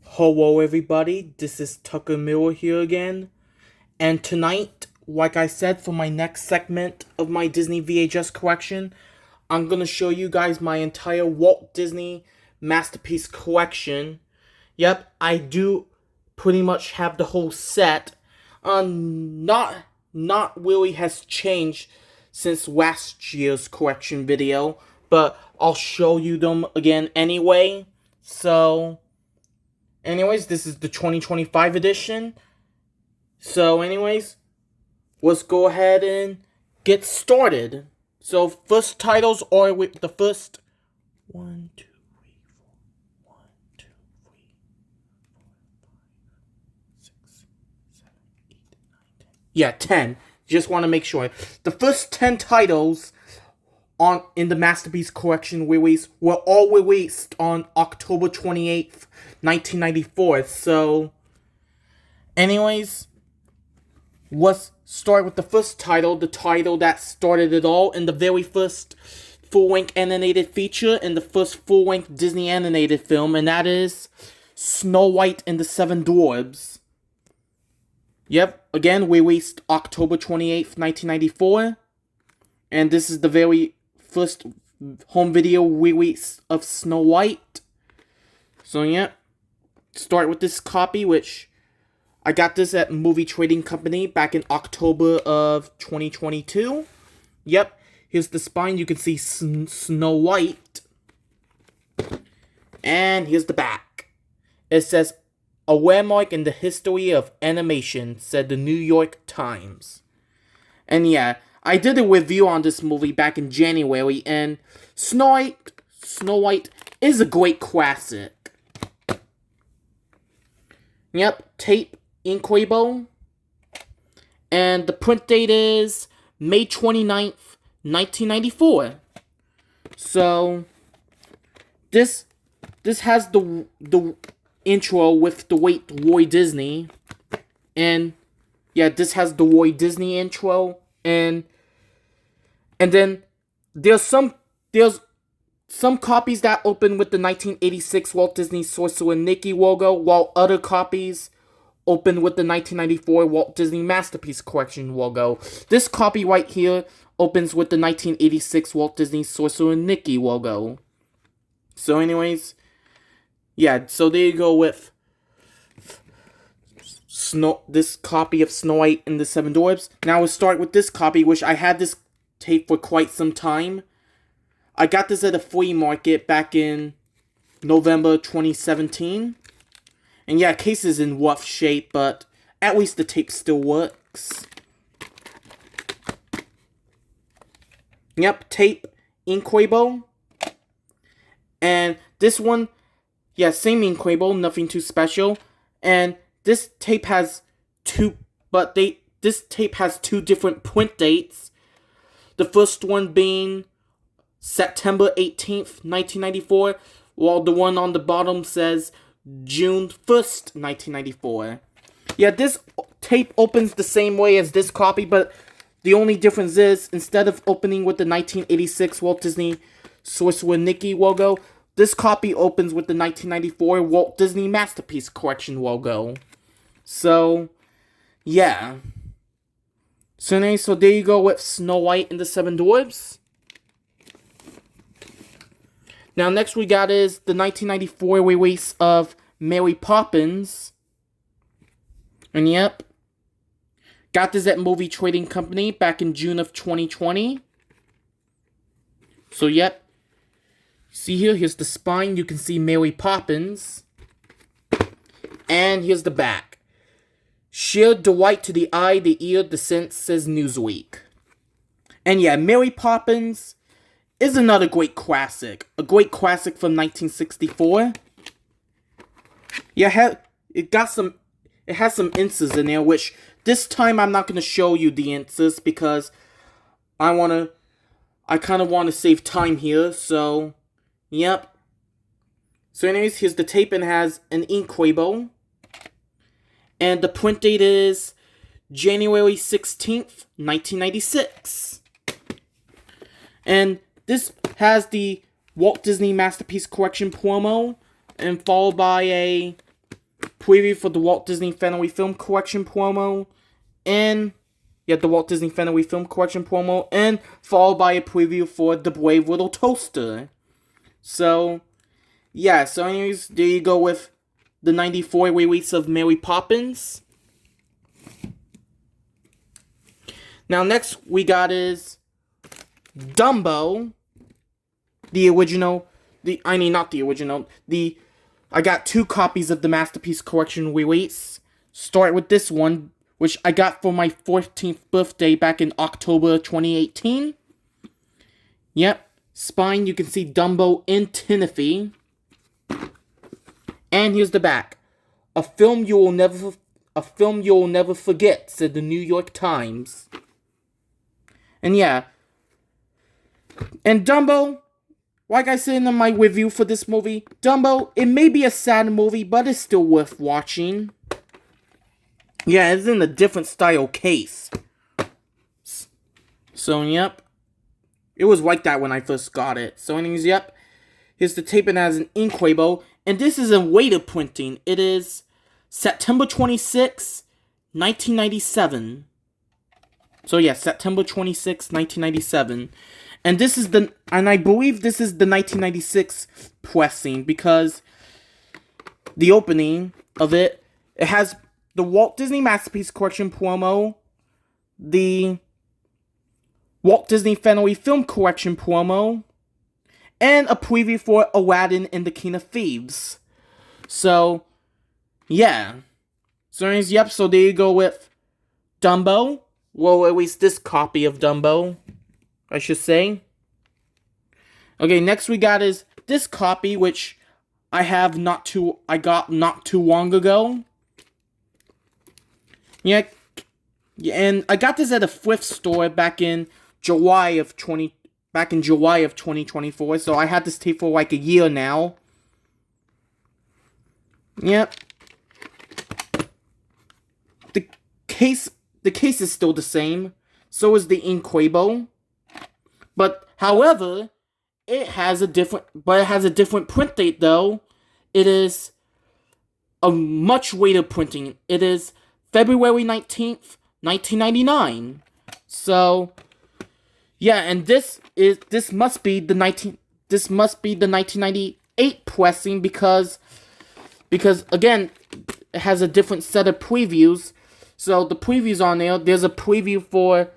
Hello everybody, this is Tucker Miller here again, and tonight, like I said, for my next segment of my Disney VHS collection, I'm gonna show you guys my entire Walt Disney Masterpiece collection. Yep, I do pretty much have the whole set. Not really has changed since last year's collection video, but I'll show you them again anyway. So, anyways, this is the 2025 edition. So, anyways, let's go ahead and get started. So, first titles are with the first 1, 2, 3, 4, 1, 2, 3, 6, 7, 8, 9, 10. Yeah, 10. Just want to make sure. The first 10 titles in the Masterpiece Collection release were all released on October 28th, 1994. So, anyways, let's start with the first title, the title that started it all, and the very first full-length animated feature in the first full-length Disney animated film, and that is Snow White and the Seven Dwarfs. Yep, again, released October 28th, 1994. And this is the very first home video release of Snow White. So, yeah, start with this copy, which I got this at Movie Trading Company back in October of 2022. Yep, here's the spine. You can see Snow White. And here's the back. It says, "A landmark in the history of animation," said the New York Times. And yeah, I did a review on this movie back in January, and Snow White is a great classic. Yep, tape, Inkwebo. And the print date is May 29th, 1994. So, this has the intro with the late Roy Disney. And, yeah, this has the Roy Disney intro. And then there's some copies that open with the 1986 Walt Disney Sorcerer and Mickey logo, while other copies open with the 1994 Walt Disney Masterpiece Collection logo. This copy right here opens with the 1986 Walt Disney Sorcerer and Mickey logo. So anyways, yeah, so there you go with this copy of Snow White and the Seven Dwarfs. Now we'll start with this copy, which I had this tape for quite some time. I got this at a flea market back in November 2017. And yeah, case is in rough shape, but at least the tape still works. Yep, tape, Inkwebo. And this one, yeah, same Inkwebo, nothing too special. And this tape has this tape has two different print dates. The first one being September 18th, 1994, while the one on the bottom says June 1st, 1994. Yeah, this tape opens the same way as this copy, but the only difference is, instead of opening with the 1986 Walt Disney Sorcerer Mickey logo, this copy opens with the 1994 Walt Disney Masterpiece Collection logo. So, yeah. So there you go with Snow White and the Seven Dwarfs. Now, next we got is the 1994 release of Mary Poppins. And yep, got this at Movie Trading Company back in June of 2020. So yep, see here's the spine. You can see Mary Poppins. And here's the back. Sheer delight to the eye, the ear, the sense, says Newsweek. And yeah, Mary Poppins is another great classic. A great classic from 1964. Yeah, it has some instances in there, which this time I'm not going to show you the instances because I kind of want to save time here, so, yep. So anyways, here's the tape, and it has an Inkwebo. And the print date is January 16th, 1996. And this has the Walt Disney Masterpiece Collection promo, and followed by a preview for the Walt Disney Family Film Collection promo, and the Walt Disney Family Film Collection promo, and followed by a preview for the Brave Little Toaster. So, yeah, so anyways, there you go with the 94 release of Mary Poppins. Now, next we got is Dumbo, the original, I got 2 copies of the Masterpiece Collection release. Start with this one, which I got for my 14th birthday back in October 2018. Yep, spine, you can see Dumbo in Tinefy. And here's the back. A film you will never forget, said the New York Times. And yeah. And Dumbo, like I said in my review for this movie, Dumbo, it may be a sad movie, but it's still worth watching. Yeah, it's in a different style case. So, yep. It was like that when I first got it. So, anyways, yep. Here's the tape, and it has an ink label. And this is a weighted printing. It is September 26, 1997. So, yeah, September 26, 1997. And this is I believe this is the 1996 pressing, because the opening of it has the Walt Disney Masterpiece Collection promo, the Walt Disney Family Film Collection promo, and a preview for Aladdin and the King of Thieves. So, yeah. So, anyways, yep, so there you go with Dumbo. Well, at least this copy of Dumbo, I should say. Okay, next we got is this copy, which I got not too long ago. Yeah, and I got this at a thrift store back in July of 2024. So I had this tape for like a year now. Yep. The case is still the same. So is the ink label. But however, it has a different print date though. It is a much later printing. It is February 19th, 1999. So, yeah, and this must be the 1998 pressing because again, it has a different set of previews. So the previews on there's a preview for,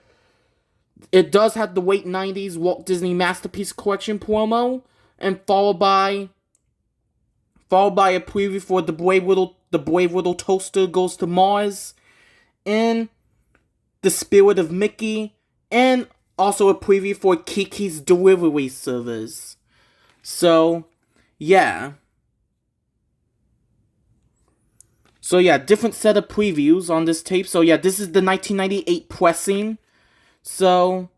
it does have the late 90s Walt Disney Masterpiece Collection promo, and followed by a preview for the Brave Little Toaster Goes to Mars, and The Spirit of Mickey, and also a preview for Kiki's Delivery Service. So, yeah. So, yeah, different set of previews on this tape. So, yeah, this is the 1998 pressing. So,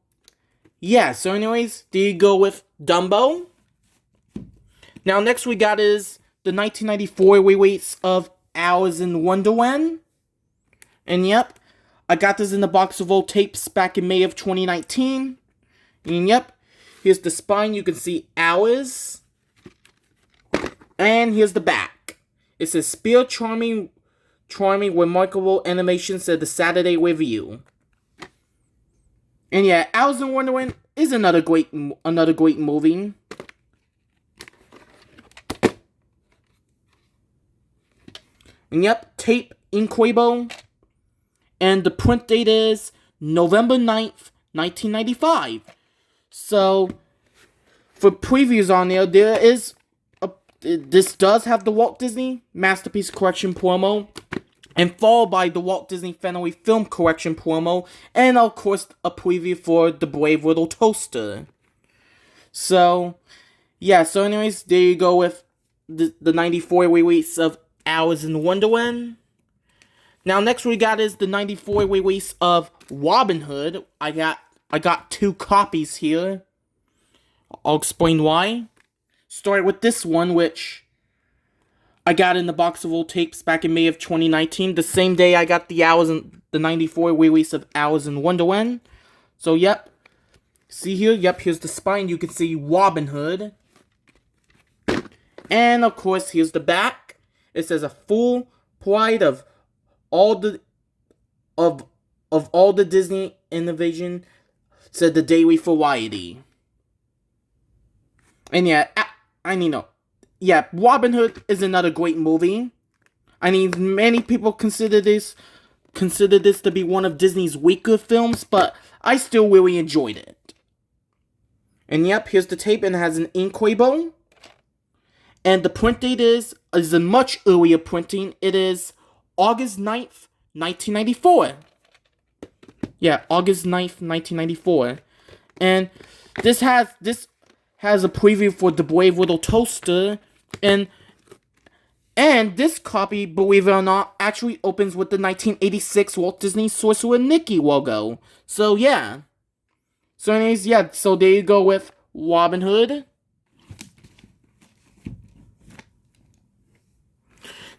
yeah. So, anyways, there you go with Dumbo. Now, next we got is the 1994 release of Alice in Wonderland. And, yep, I got this in the box of old tapes back in May of 2019. And, yep, here's the spine. You can see Alice. And here's the back. It says, Spear Charming, Remarkable Animation, said the Saturday Review. And yeah, Alice in Wonderland is another great movie. And yep, tape ink label. And the print date is November 9th, 1995. So, for previews on there is this does have the Walt Disney Masterpiece Collection promo, and followed by the Walt Disney Family Film Collection promo, and of course a preview for the Brave Little Toaster. So, yeah, so anyways, there you go with the 94 release of Alice in Wonderland. Now next we got is the 94 release of Robin Hood. I got 2 copies here. I'll explain why. Start with this one, which I got in the box of old tapes back in May of 2019. The same day I got the 94 release of Alice in Wonderland. So, yep. See here? Yep, here's the spine. You can see Robin Hood. And, of course, here's the back. It says a full pride of all the of all the Disney innovation, said the Daily Variety. And yeah, yeah, Robin Hood is another great movie. I mean, many people consider this to be one of Disney's weaker films, but I still really enjoyed it. And yep, here's the tape, and it has an Inkwebo. And the print date is a much earlier printing. It is August 9th, 1994. Yeah, August 9th, 1994. And this has a preview for The Brave Little Toaster, and this copy, believe it or not, actually opens with the 1986 Walt Disney Sorcerer Mickey logo. So yeah. So anyways, yeah, so there you go with Robin Hood.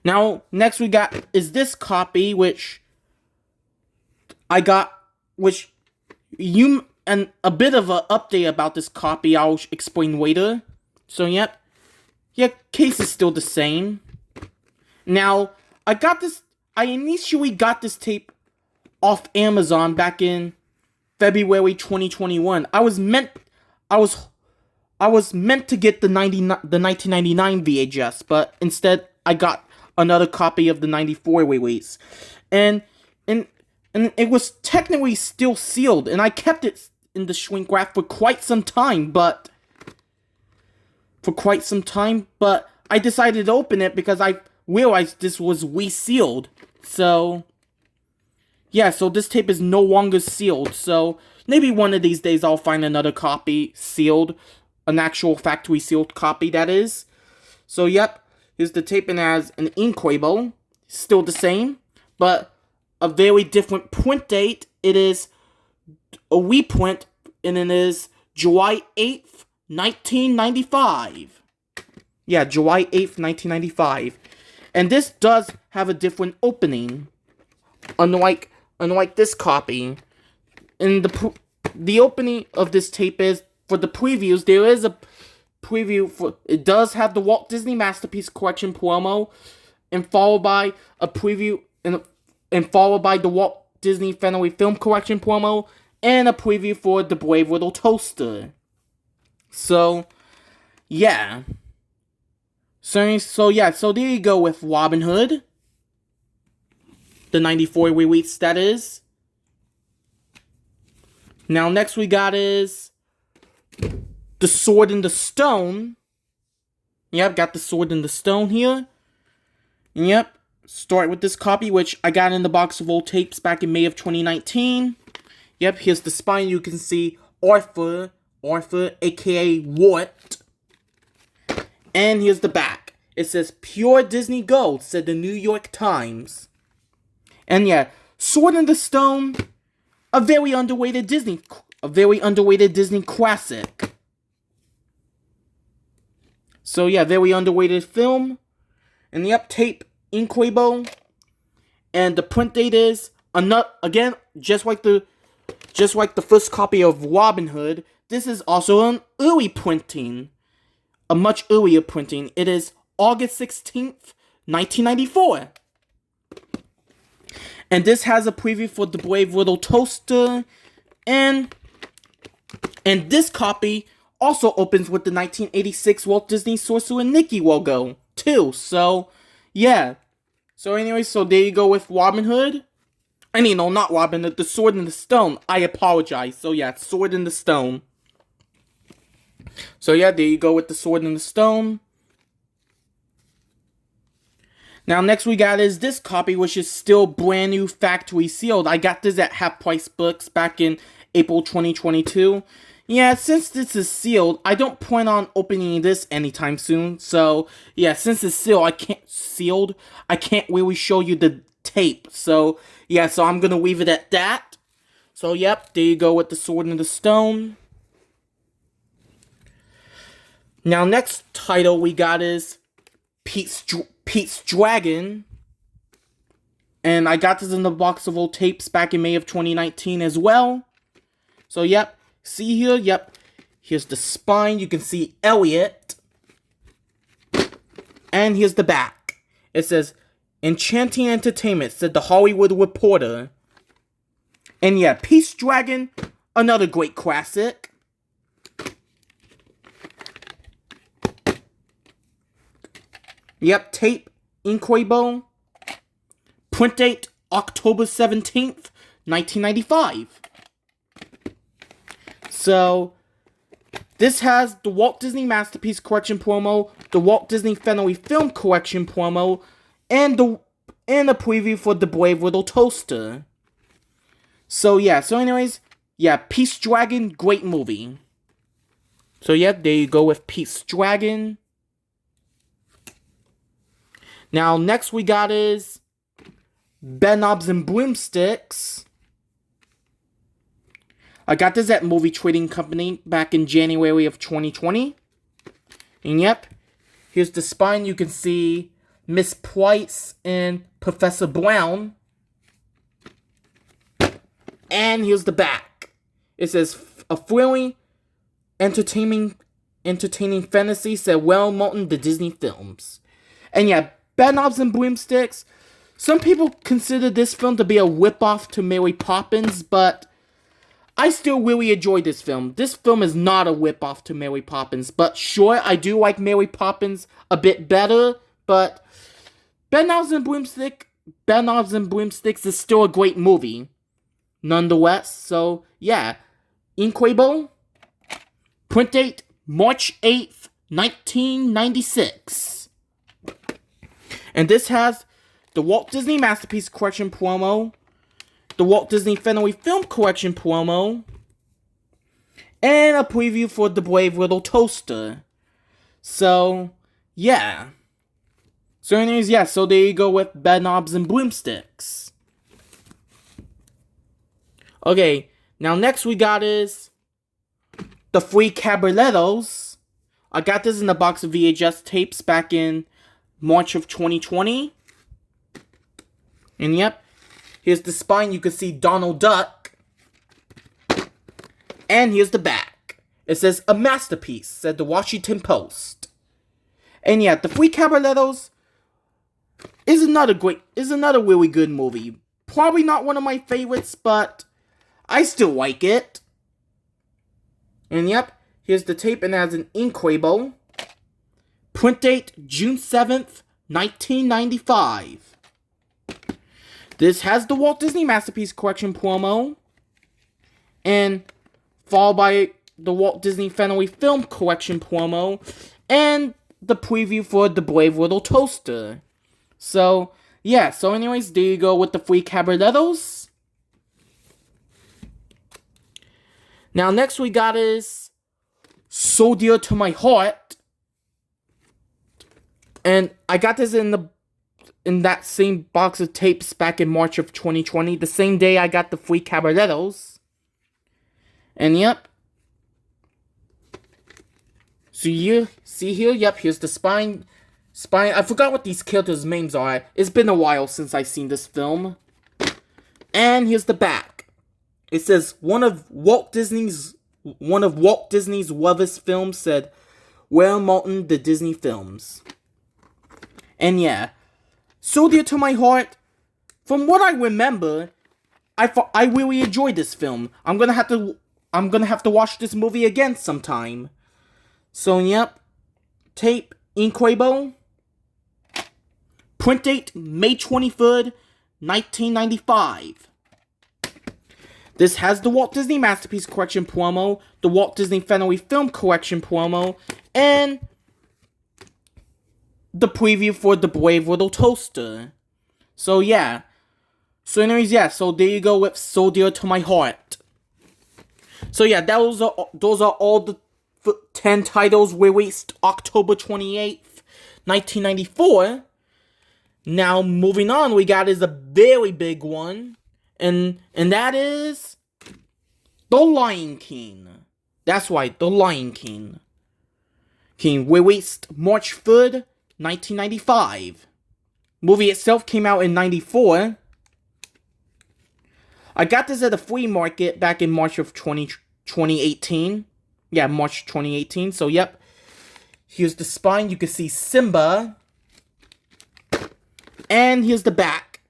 Now, next we got is this copy, which I got, and a bit of an update about this copy I'll explain later. So yep. Yeah, case is still the same. Now, I initially got this tape off Amazon back in February 2021. I was meant to get the 1999 VHS, but instead I got another copy of the 94 release. And it was technically still sealed, and I kept it in the shrink wrap for quite some time, but I decided to open it because I realized this was resealed. So yeah, so this tape is no longer sealed. So maybe one of these days I'll find another copy sealed, an actual factory sealed copy, that is. So yep, here's the tape, and has an Inkwebo, still the same, but a very different print date. It is a reprint, and it is July 8th, 1995. Yeah, July 8th, 1995. And this does have a different opening, unlike this copy. And the opening of this tape is, for the previews, there is a preview for, it does have the Walt Disney Masterpiece Collection promo, and followed by a preview, and followed by the Walt Disney Family Film Collection promo, and a preview for The Brave Little Toaster. So, yeah. So yeah, so there you go with Robin Hood. The 94 release, that is. Now, next we got is The Sword in the Stone. Yep, got The Sword in the Stone here. Yep, start with this copy, which I got in the box of old tapes back in May of 2019. Yep, here's the spine. You can see Arthur, aka Walt. And here's the back. It says, "Pure Disney Gold," said the New York Times. And yeah, Sword in the Stone, a very underrated Disney classic. So yeah, very underrated film. And the tape, Inkwebo. And the print date is, again, just like the first copy of Robin Hood, this is also an early printing. A much earlier printing. It is August 16th, 1994. And this has a preview for The Brave Little Toaster. And this copy also opens with the 1986 Walt Disney Sorcerer Mickey logo, too. So, yeah. So anyway, so there you go with Robin Hood. I mean, no, not Robin Hood, The Sword in the Stone. I apologize. So yeah, Sword in the Stone. So yeah, there you go with The Sword in the Stone. Now, next we got is this copy, which is still brand new factory sealed. I got this at Half Price Books back in April 2022. Yeah, since this is sealed, I don't plan on opening this anytime soon. So, yeah, since it's sealed, I can't really show you the tape. So, yeah, so I'm gonna leave it at that. So, yep, there you go with The Sword in the Stone. Now, next title we got is Pete's Dragon. And I got this in the box of old tapes back in May of 2019 as well. So, yep. See here? Yep. Here's the spine. You can see Elliot. And here's the back. It says, Enchanting Entertainment, said The Hollywood Reporter. And yeah, Peace Dragon, another great classic. Yep, tape, Inkwebo. Print date, October 17th, 1995. So, this has the Walt Disney Masterpiece Collection promo, the Walt Disney Family Film Collection promo, and a preview for The Brave Little Toaster. So yeah, Peace Dragon, great movie. So yeah, there you go with Peace Dragon. Now, next we got is Bedknobs and Broomsticks. I got this at Movie Trading Company back in January of 2020. And yep, here's the spine. You can see Miss Price and Professor Brown. And here's the back. It says, a thrilling, entertaining fantasy set well molten the Disney films. And yeah, Bedknobs and Broomsticks. Some people consider this film to be a whip-off to Mary Poppins, but I still really enjoy this film. This film is not a whip-off to Mary Poppins, but sure, I do like Mary Poppins a bit better, but Bedknobs and Broomsticks is still a great movie, nonetheless. So, yeah, Inkwebo, print date, March 8th, 1996. And this has the Walt Disney Masterpiece Collection promo, the Walt Disney Family Film Collection promo, and a preview for The Brave Little Toaster. So, yeah. So anyways, yeah, so there you go with Bedknobs and Broomsticks. Okay, now next we got is the Three Caballeros. I got this in a box of VHS tapes back in March of 2020. And yep, here's the spine. You can see Donald Duck. And here's the back. It says, a masterpiece, said the Washington Post. And yeah, the Three Caballeros is another really good movie. Probably not one of my favorites, but I still like it. And yep, here's the tape, and it has an Inkwebo. Print date, June 7th, 1995. This has the Walt Disney Masterpiece Collection promo, and followed by the Walt Disney Family Film Collection promo, and the preview for The Brave Little Toaster. So, yeah, so anyways, there you go with the Three Caballeros. Now, next we got is So Dear to My Heart. And I got this in that same box of tapes back in March of 2020. The same day I got the Three Caballeros. And yep. So you see here, yep, here's the spine. I forgot what these characters' names are. It's been a while since I've seen this film. And here's the back. It says, one of Walt Disney's lovest films, said, well molten the Disney films. And yeah, So Dear to My Heart, from what I remember, I really enjoyed this film. I'm gonna have to watch this movie again sometime. So yep, tape, Inkwebo. Print date, May 23rd, 1995. This has the Walt Disney Masterpiece Collection promo, the Walt Disney Family Film Collection promo, and the preview for The Brave Little Toaster. So yeah. So anyways, yeah, so there you go with So Dear to My Heart. So yeah, those are all the 10 titles released October 28th, 1994. Now, moving on, we got is a very big one, and that is The Lion King. That's right, The Lion King. Released March 3rd, 1995. Movie itself came out in 94. I got this at a flea market back in March of 2018. Yeah, March 2018. So, yep. Here's the spine. You can see Simba. And here's the back.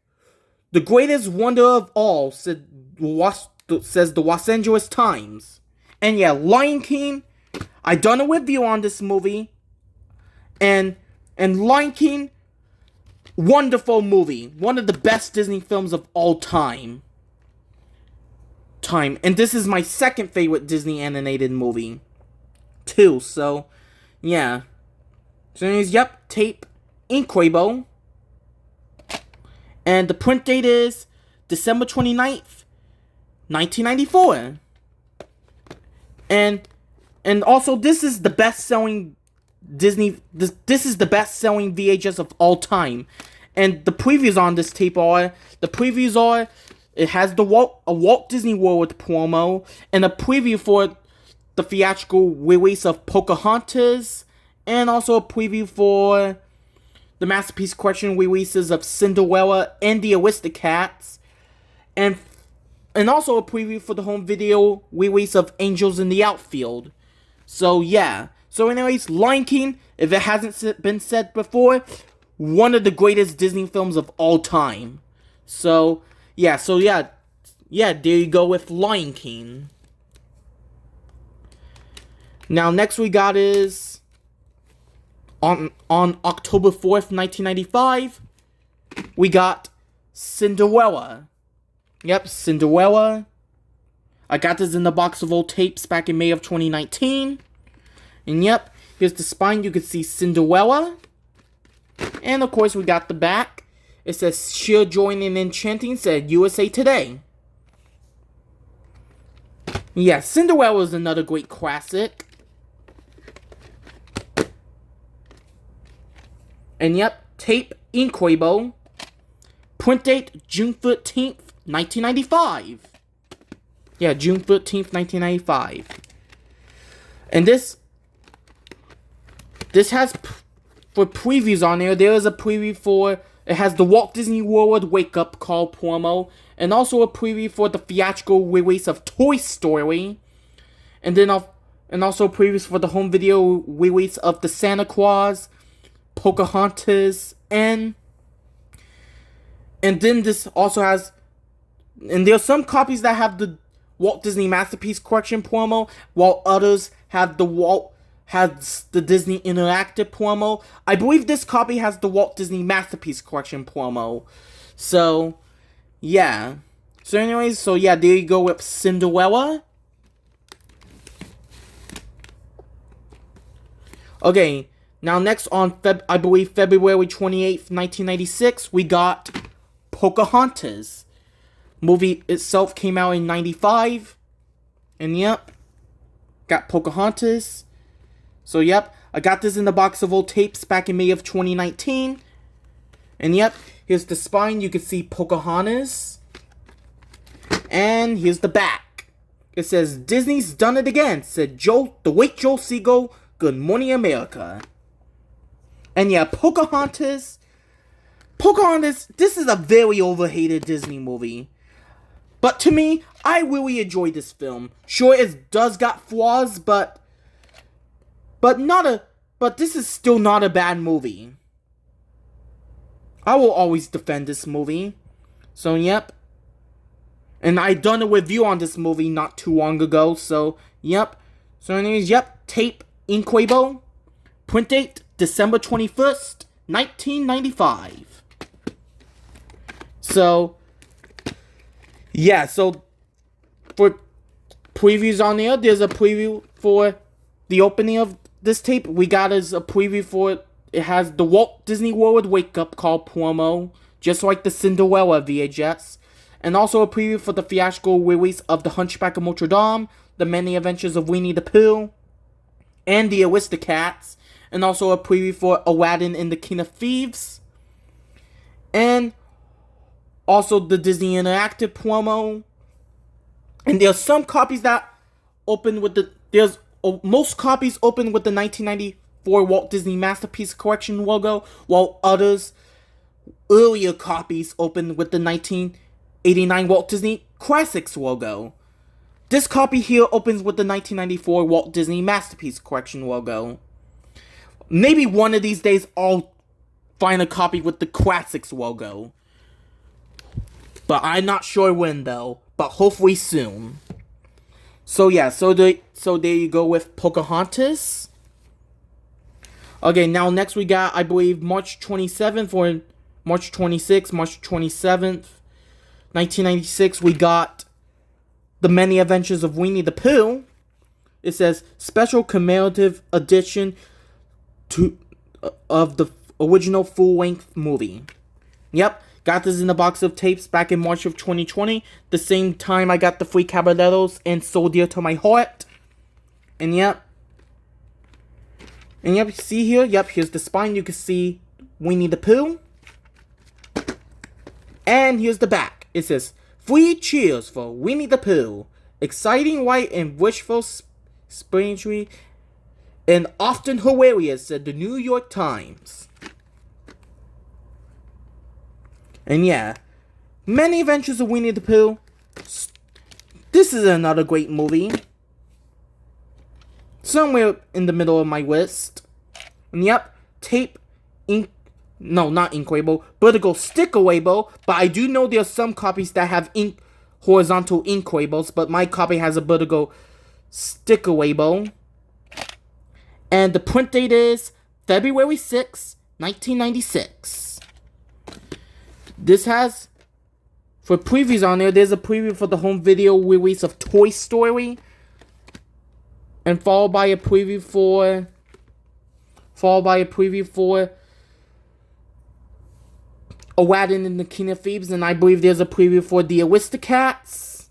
The greatest wonder of all, says the Los Angeles Times. And yeah, Lion King, I done a review on this movie. And Lion King, wonderful movie. One of the best Disney films of all time. And this is my second favorite Disney animated movie. Too, so, yeah. So anyways, yep, tape, Inkwebo. And the print date is December 29th, 1994. And also, this is the best-selling Disney... This is the best-selling VHS of all time. And the previews on this tape are... It has a Walt Disney World promo, and a preview for the theatrical release of Pocahontas, and also a preview for the Masterpiece Collection releases of Cinderella and the Aristocats, and also a preview for the home video release of Angels in the Outfield. So yeah. So anyways, Lion King, if it hasn't been said before, one of the greatest Disney films of all time. Yeah, there you go with Lion King. Now, next we got is, on October 4th, 1995, we got Cinderella. Yep, Cinderella. I got this in the box of old tapes back in May of 2019. And yep, here's the spine. You can see Cinderella. And of course, we got the back. It says, sheer joy and enchanting, said USA Today. Yeah, Cinderella is another great classic. And yep, tape, Inkwebo. Print date, June 13th, 1995. Yeah, June 13th, 1995. And this has, for previews on there, there is a preview for... It has the Walt Disney World Wake Up Call promo, and also a preview for the theatrical release of Toy Story, and also previews for the home video release of the Santa Claus, Pocahontas, and then this also has, and there are some copies that have the Walt Disney Masterpiece Collection promo, while others have the Disney Interactive promo. I believe this copy has the Walt Disney Masterpiece Collection promo. So, yeah. So anyways, there you go with Cinderella. Okay, now next on, I believe, February 28th, 1996, we got Pocahontas. Movie itself came out in 95. And yep, got Pocahontas. So, yep, I got this in the box of old tapes back in May of 2019. And, yep, here's the spine. You can see Pocahontas. And here's the back. It says, Disney's done it again, said the late Joel Siegel. Good morning, America. And, yeah, Pocahontas, this is a very overhated Disney movie. But to me, I really enjoyed this film. Sure, it does got flaws, but this is still not a bad movie. I will always defend this movie. So, yep. And I done a review on this movie not too long ago, so, yep. So, anyways, yep, tape, Inkwebo. Print date, December 21st, 1995. So, yeah, so, for previews on there, there's a preview for the opening of this tape. We got as a preview for it. It has the Walt Disney World Wake Up Call promo, just like the Cinderella VHS. And also a preview for the theatrical release of The Hunchback of Notre Dame, The Many Adventures of Winnie the Pooh, and the Aristocats. And also a preview for Aladdin and the King of Thieves. And also the Disney Interactive promo. And there's some copies that open with most copies open with the 1994 Walt Disney Masterpiece Collection logo, while earlier copies open with the 1989 Walt Disney Classics logo. This copy here opens with the 1994 Walt Disney Masterpiece Collection logo. Maybe one of these days I'll find a copy with the classics logo. But I'm not sure when though, but hopefully soon. So yeah, so there you go with Pocahontas. Okay, now next we got, I believe, March 27th or March 26th, March 27th, 1996, we got The Many Adventures of Winnie the Pooh. It says, special commemorative edition of the original full-length movie. Yep, got this in the box of tapes back in March of 2020. The same time I got the Three Caballeros and So Dear to My Heart. And yep, see here? Yep, here's the spine. You can see Winnie the Pooh. And here's the back. It says, 3 cheers for Winnie the Pooh. Exciting, white, and wishful spiritually, and often hilarious, said the New York Times. And yeah, Many Adventures of Winnie the Pooh. This is another great movie. Somewhere in the middle of my list. And yep, tape, ink, no, not ink label, vertical sticker label, but I do know there are some copies that have horizontal ink labels, but my copy has a vertical sticker label. And the print date is February 6, 1996. This has, for previews on there, there's a preview for the home video release of Toy Story. And followed by a preview for Aladdin and the King of Thieves, and I believe there's a preview for the Aristocats.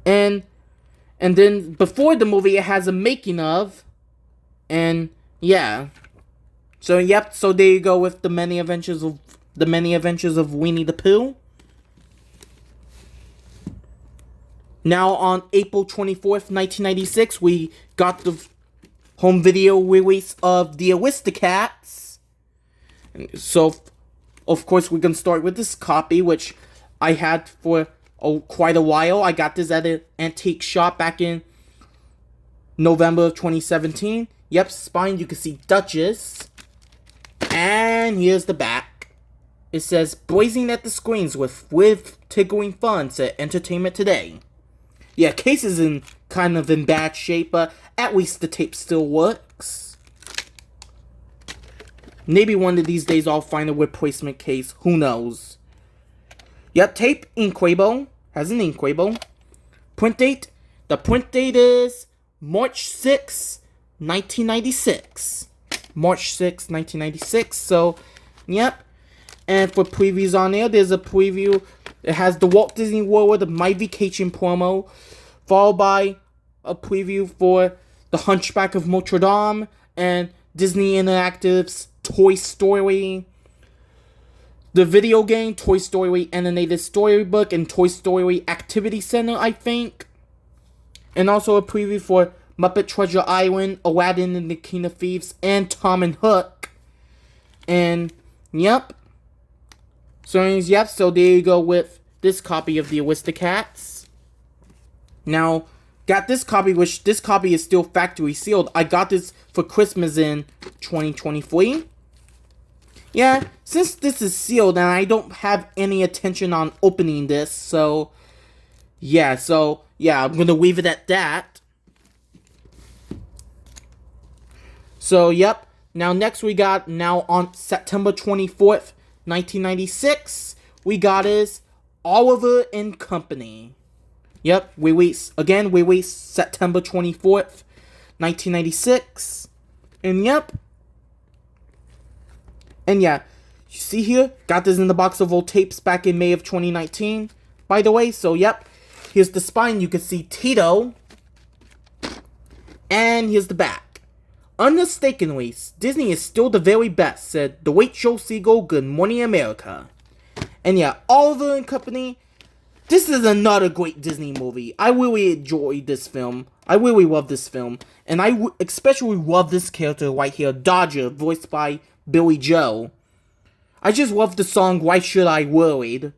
And then before the movie, it has a making of, and yeah. So yep, so there you go with the Many Adventures of Winnie the Pooh. Now on April 24th, 1996, we got the home video release of the Aristocats. So, of course, we're going to start with this copy, which I had for quite a while. I got this at an antique shop back in November of 2017. Yep, spine, you can see Duchess. And here's the back. It says, blazing at the screens with tickling fun, said Entertainment Today. Yeah, case is kind of in bad shape, but at least the tape still works. Maybe one of these days I'll find a replacement case. Who knows? Yep, tape, ink label. Has an ink label. Print date. The print date is March 6, 1996. March 6, 1996. So, yep. And for previews on there, there's a preview. It has the Walt Disney World of My Vacation promo, followed by a preview for the Hunchback of Notre Dame and Disney Interactive's Toy Story, the video game Toy Story Animated Storybook and Toy Story Activity Center, I think. And also a preview for Muppet Treasure Island, Aladdin and the King of Thieves, and Tom and Hook. And, yep. So there you go with this copy of the Aristocats. Now, got this copy, which this copy is still factory sealed. I got this for Christmas in 2023. Yeah, since this is sealed and I don't have any intention on opening this, so yeah, I'm gonna leave it at that. So, yep. Now, next we got, now on September 24th, 1996, we got is Oliver and Company. Yep, released September 24th, 1996. And yep. And yeah, you see here, got this in the box of old tapes back in May of 2019. By the way, so yep, here's the spine, you can see Tito. And here's the back. Unmistakably, Disney is still the very best, said The Wait Show Seagull, Good Morning America. And yeah, Oliver and Company, this is another great Disney movie. I really enjoyed this film. I really love this film. And I especially love this character right here, Dodger, voiced by Billy Joe. I just love the song, Why Should I Worried?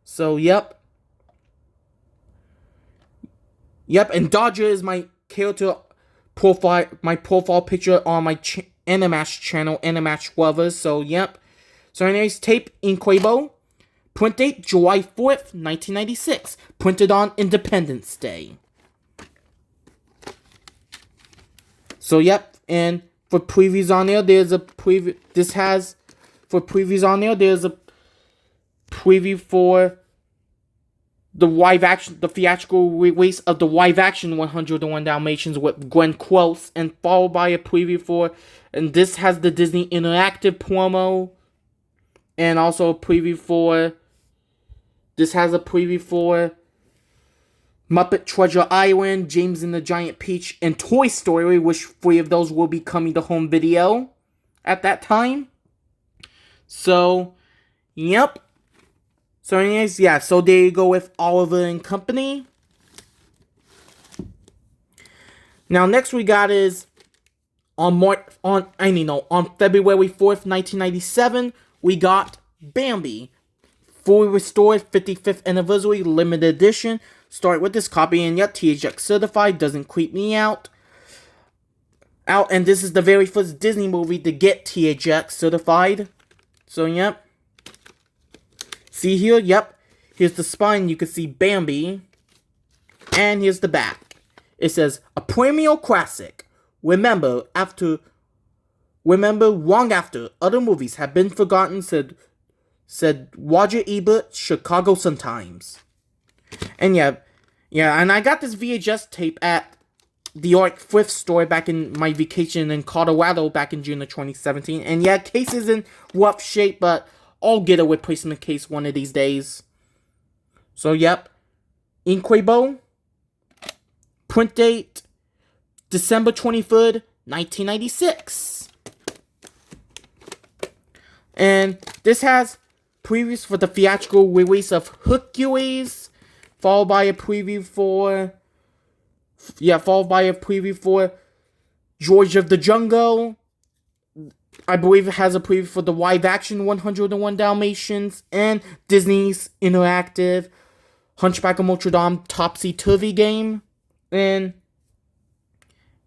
So, yep. Yep, and Dodger is my character profile, my profile picture on my Animash channel, Animash lovers. So, yep. So, anyways, tape Inquebo. Print date July 4th, 1996. Printed on Independence Day. So, yep. And for previews on there, there's a preview. For previews on there, there's a preview for the theatrical release of the live-action 101 Dalmatians with Glenn Close, and followed by a preview for, and this has the Disney Interactive promo, and also a preview for, this has a preview for Muppet Treasure Island, James and the Giant Peach, and Toy Story, which 3 of those will be coming to home video at that time. So, yep. So anyways, yeah, so there you go with Oliver and Company. Now, next we got is on February 4th, 1997, we got Bambi. Fully restored 55th anniversary limited edition. Start with this copy, and yet THX certified, doesn't creep me out. And this is the very first Disney movie to get THX certified. So, yep. See here? Yep. Here's the spine. You can see Bambi. And here's the back. It says, a perennial classic. Remember, long after other movies have been forgotten, said Roger Ebert, Chicago Sun-Times. And yeah, and I got this VHS tape at the Art Thrift Store back in my vacation in Colorado back in June of 2017. And yeah, case is in rough shape, but I'll get a replacement case one of these days. So, yep. Inquebo. Print date December 23rd, 1996. And this has previews for the theatrical release of Hercules, followed by a preview for George of the Jungle. I believe it has a preview for the live-action 101 Dalmatians, and Disney's interactive Hunchback of Notre Dame Topsy-Turvy game, and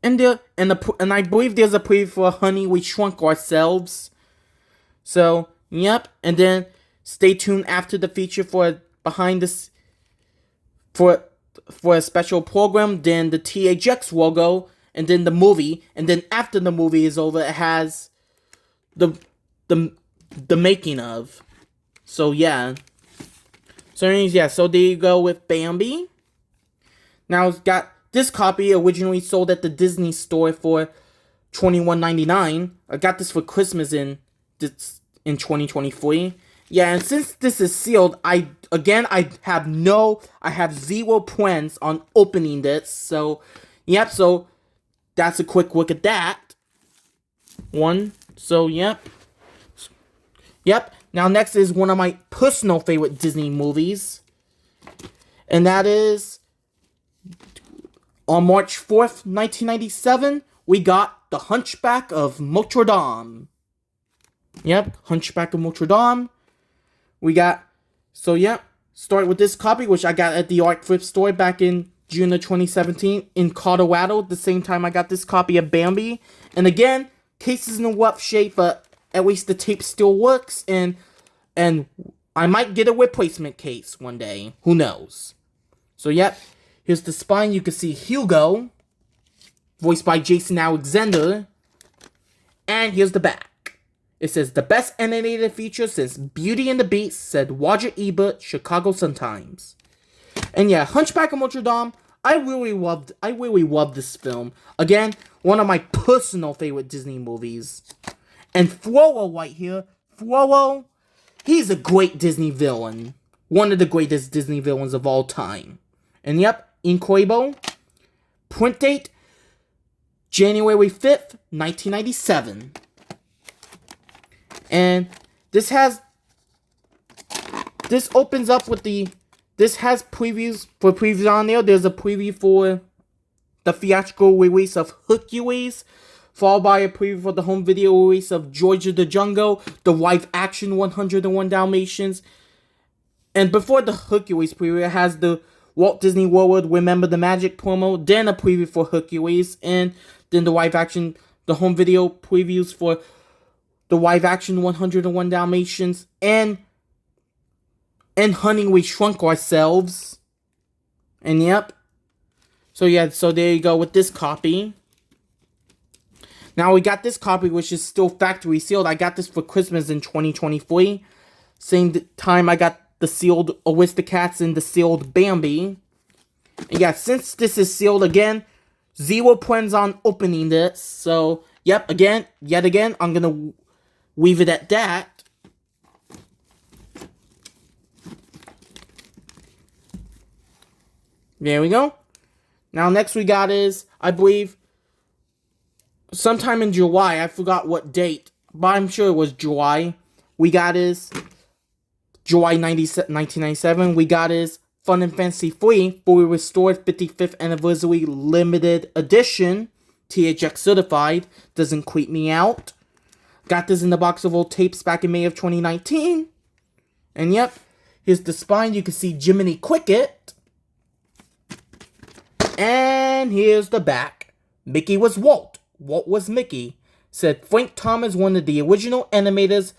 I believe there's a preview for Honey, We Shrunk Ourselves. So, yep, and then stay tuned after the feature for a special program, then the THX logo, and then the movie, and then after the movie is over, it has the making of. So, yeah. So, anyways, yeah, so there you go with Bambi. Now, it's got this copy originally sold at the Disney store for $21.99. I got this for Christmas in 2023. Yeah, and since this is sealed, I have zero plans on opening this. So, yep, so that's a quick look at that one. So, yep. Yep. Now, next is one of my personal favorite Disney movies. And that is, on March 4th, 1997, we got The Hunchback of Notre Dame. Yep, Hunchback of Notre Dame. We got, so yep, start with this copy, which I got at the Art Thrift Store back in June of 2017 in Colorado. The same time I got this copy of Bambi. And again, case is in a rough shape, but at least the tape still works, and I might get a replacement case one day. Who knows? So, yep. Here's the spine. You can see Hugo, voiced by Jason Alexander. And here's the back. It says, the best animated feature since Beauty and the Beast, said Roger Ebert, Chicago Sun-Times. And yeah, Hunchback of Notre Dame, I really loved this film. Again, one of my personal favorite Disney movies. And Frollo right here, Frollo, he's a great Disney villain. One of the greatest Disney villains of all time. And yep, Inquebo. Print date, January 5th, 1997. And this opens up with this has previews on there. There's a preview for the theatrical release of Hercules, followed by a preview for the home video release of George of the Jungle, the live-action 101 Dalmatians. And before the Hercules preview, it has the Walt Disney World Remember the Magic promo, then a preview for Hercules, and then the live-action the home video previews for the live-action 101 Dalmatians, and Honey, We Shrunk Ourselves. And yep. So yeah, so there you go with this copy. Now we got this copy, which is still factory sealed. I got this for Christmas in 2023. Same time I got the sealed Aristocats and the sealed Bambi. And yeah, since this is sealed again, 0 points on opening this. So, yet again, I'm gonna leave it at that. There we go. Now, next we got is, I believe, sometime in July. I forgot what date, but I'm sure it was July. We got is July 1997. We got is Fun and Fancy Free, fully restored 55th anniversary limited edition. THX certified. Doesn't creep me out. Got this in the box of old tapes back in May of 2019. And yep, here's the spine. You can see Jiminy Cricket. And here's the back. Mickey was Walt. Walt was Mickey. Said Frank Thomas, one of the original animators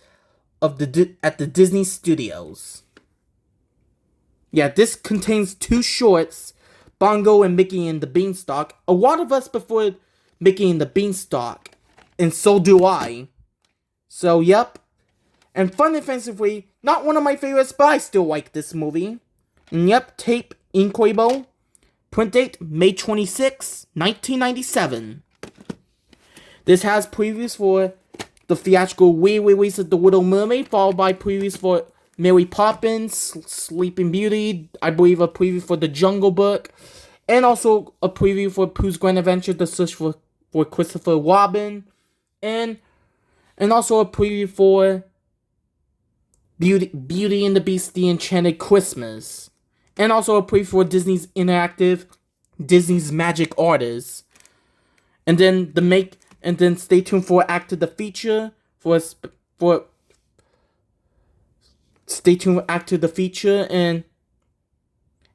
of at the Disney Studios. Yeah, this contains 2 shorts, Bongo and Mickey and the Beanstalk. A lot of us prefer Mickey and the Beanstalk, and so do I. So, yep. And Fun and Fancy Free, not one of my favorites, but I still like this movie. And yep, tape, Inkwebo. Print date, May 26, 1997. This has previews for the theatrical re-release of The Little Mermaid, followed by previews for Mary Poppins, Sleeping Beauty, I believe a preview for The Jungle Book, and also a preview for Pooh's Grand Adventure, The Search for Christopher Robin, and also a preview for Beauty and the Beast, The Enchanted Christmas, and also a preview for Disney's interactive Disney's Magic Artists. And then stay tuned for After the Feature stay tuned After the Feature and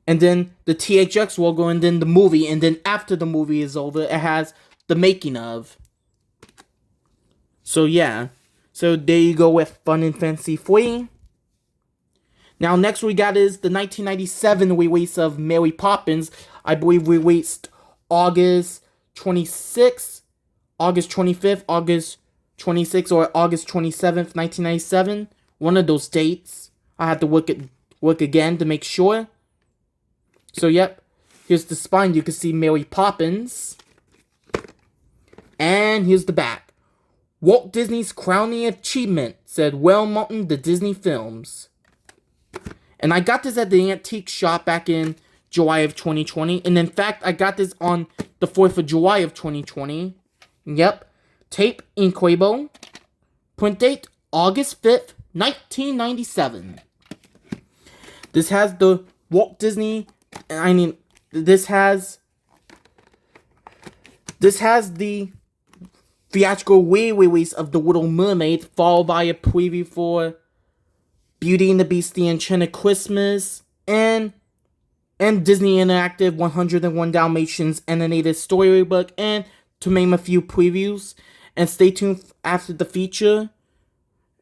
then the THX logo, and then the movie, and then after the movie is over, it has the making of. So yeah. So there you go with Fun and Fancy Free. Now next we got is the 1997 release of Mary Poppins. I believe released August 26th, August 25th, August 26th, or August 27th, 1997. One of those dates. I had to work again to make sure. So yep, here's the spine. You can see Mary Poppins. And here's the back. Walt Disney's crowning achievement, said Will Mountain, the Disney Films. And I got this at the antique shop back in July of 2020. And in fact, I got this on the 4th of July of 2020. Yep. Tape, Inkwebo. Print date, August 5th, 1997. This has the Walt Disney... this has the theatrical re-release of The Little Mermaid, followed by a preview for Beauty and the Beast, The Enchanted Christmas, and Disney Interactive 101 Dalmatians animated storybook, and to name a few previews. And stay tuned after the feature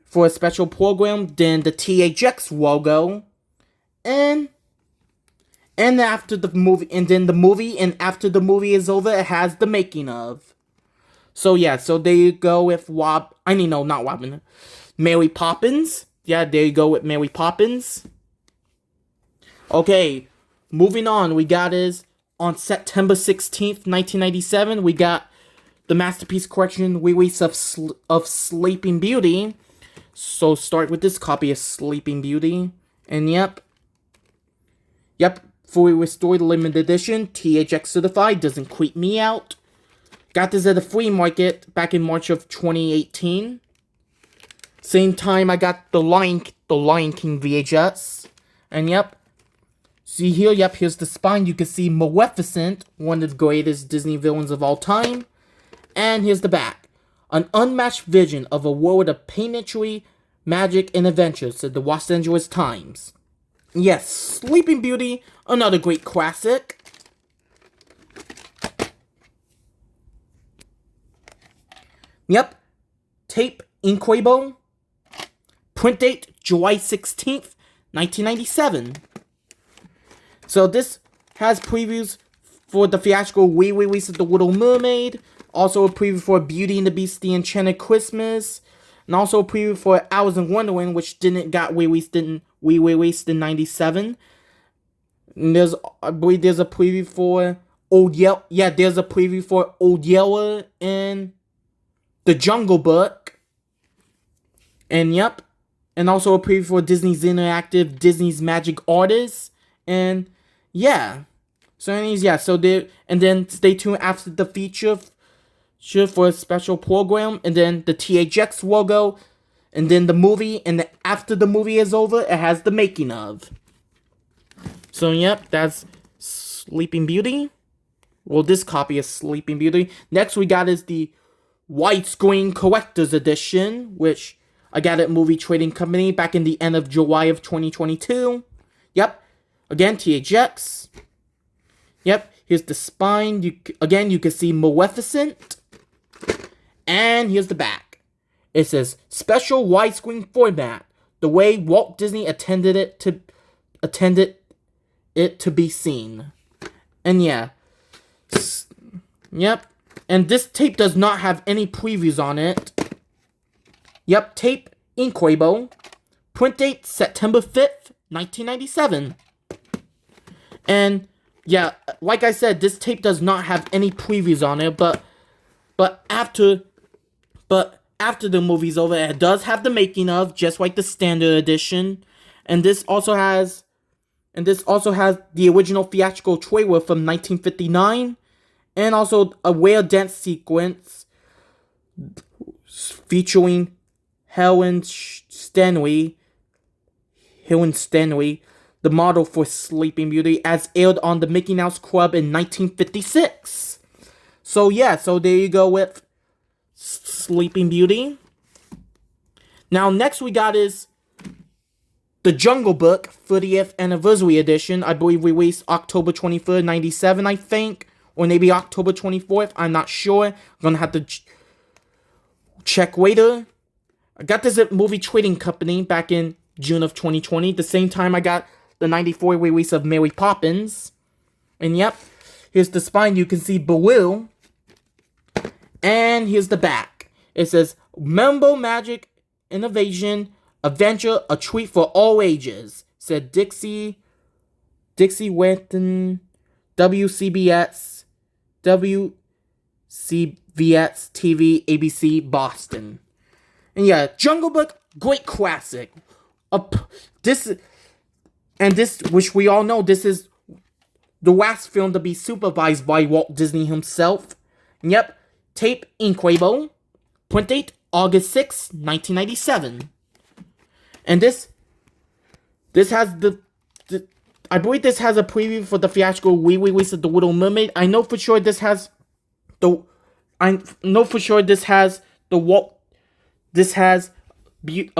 for a special program, then the THX logo, and after the movie, and then the movie, and after the movie is over, it has the making of. So yeah, so there you go with Mary Poppins. Yeah, there you go with Mary Poppins. Okay, moving on, we got is, on September 16th, 1997, we got the Masterpiece Collection release of Sleeping Beauty. So start with this copy of Sleeping Beauty. And yep, fully restored limited edition, THX certified, doesn't creep me out. Got this at the flea market back in March of 2018. Same time I got the Lion King VHS. And yep, see here, here's the spine. You can see Maleficent, one of the greatest Disney villains of all time. And here's the back. An unmatched vision of a world of pageantry, magic, and adventure, said the Los Angeles Times. Yes, Sleeping Beauty, another great classic. Yep. Tape Inquabo. Print date July 16th, 1997. So this has previews for the theatrical re-release of The Little Mermaid. Also a preview for Beauty and the Beast, The Enchanted Christmas. And also a preview for Alice in Wonderland, which got re-released in 97. And I believe there's a preview for Old Yeller. Yeah, there's a preview for Old Yeller and The Jungle Book. And yep. And also a preview for Disney's Interactive, Disney's Magic Artists. And yeah. So anyways, yeah. So there, and then stay tuned after the feature for a special program. And then the THX logo. And then the movie. And then after the movie is over, it has the making of. So yep, that's Sleeping Beauty. Well, this copy is Sleeping Beauty. Next we got is the widescreen collector's edition, which I got at Movie Trading Company back in the end of July of 2022. Yep. Again, THX. Yep. Here's the spine. You can see Maleficent. And here's the back. It says, special widescreen format. The way Walt Disney intended it to be seen. And yeah. Yep. And this tape does not have any previews on it. Yep, tape Inquabo. Print date September 5th, 1997. And yeah, like I said, this tape does not have any previews on it, but after the movie's over, it does have the making of, just like the standard edition. And this also has the original theatrical trailer from 1959, and also a rare dance sequence featuring Helen Stanley, the model for Sleeping Beauty, as aired on the Mickey Mouse Club in 1956. So yeah, so there you go with Sleeping Beauty. Now next we got is The Jungle Book 30th Anniversary Edition. I believe released October 23rd, 97, I think. Or maybe October 24th. I'm not sure. I'm gonna have to check later. I got this at Movie Trading Company back in June of 2020. The same time I got the 94 release of Mary Poppins. And yep, here's the spine. You can see Baloo. And here's the back. It says, Membo Magic Innovation Adventure, a treat for all ages, said Dixie Winton, WCBS TV, ABC, Boston. And yeah, Jungle Book, great classic. This, which we all know, this is the last film to be supervised by Walt Disney himself. And yep, tape Inquabo, print date August 6, 1997. And this has I believe this has a preview for the theatrical re-release of The Little Mermaid. I know for sure this has a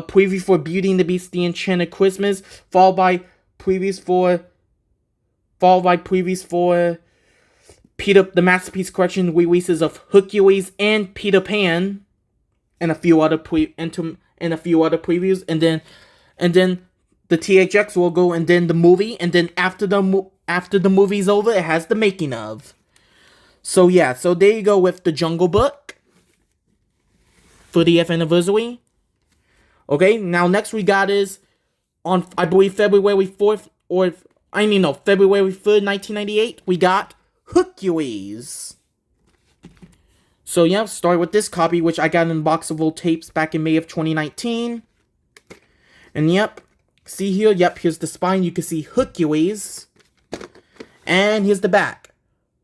preview for Beauty and the Beast, The Enchanted Christmas, followed by previews for Peter, the Masterpiece Collection releases of Hercules and Peter Pan, and a few other previews, and then the THX logo, and then the movie, and then after the movie's over, it has the making of. So yeah, so there you go with The Jungle Book 30th anniversary. Okay, now next we got is on, I believe, February 3rd, 1998, we got Hercules. So yeah, start with this copy, which I got in Boxable Tapes back in May of 2019. And yep, see here, yep, here's the spine. You can see Hercules. And here's the back.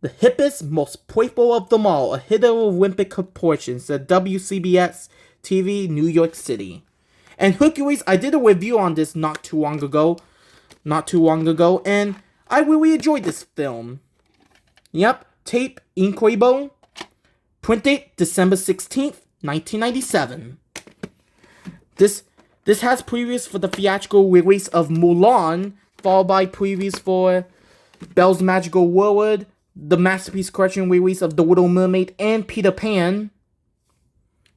The hippest, most playful of them all, a hit of Olympic proportions, at WCBS TV, New York City. And Hercules, I did a review on this not too long ago, and I really enjoyed this film. Yep, tape Inquabo, print date December 16th, 1997. This has previews for the theatrical release of Mulan, followed by previews for Belle's Magical World, the Masterpiece Collection release of The Little Mermaid and Peter Pan.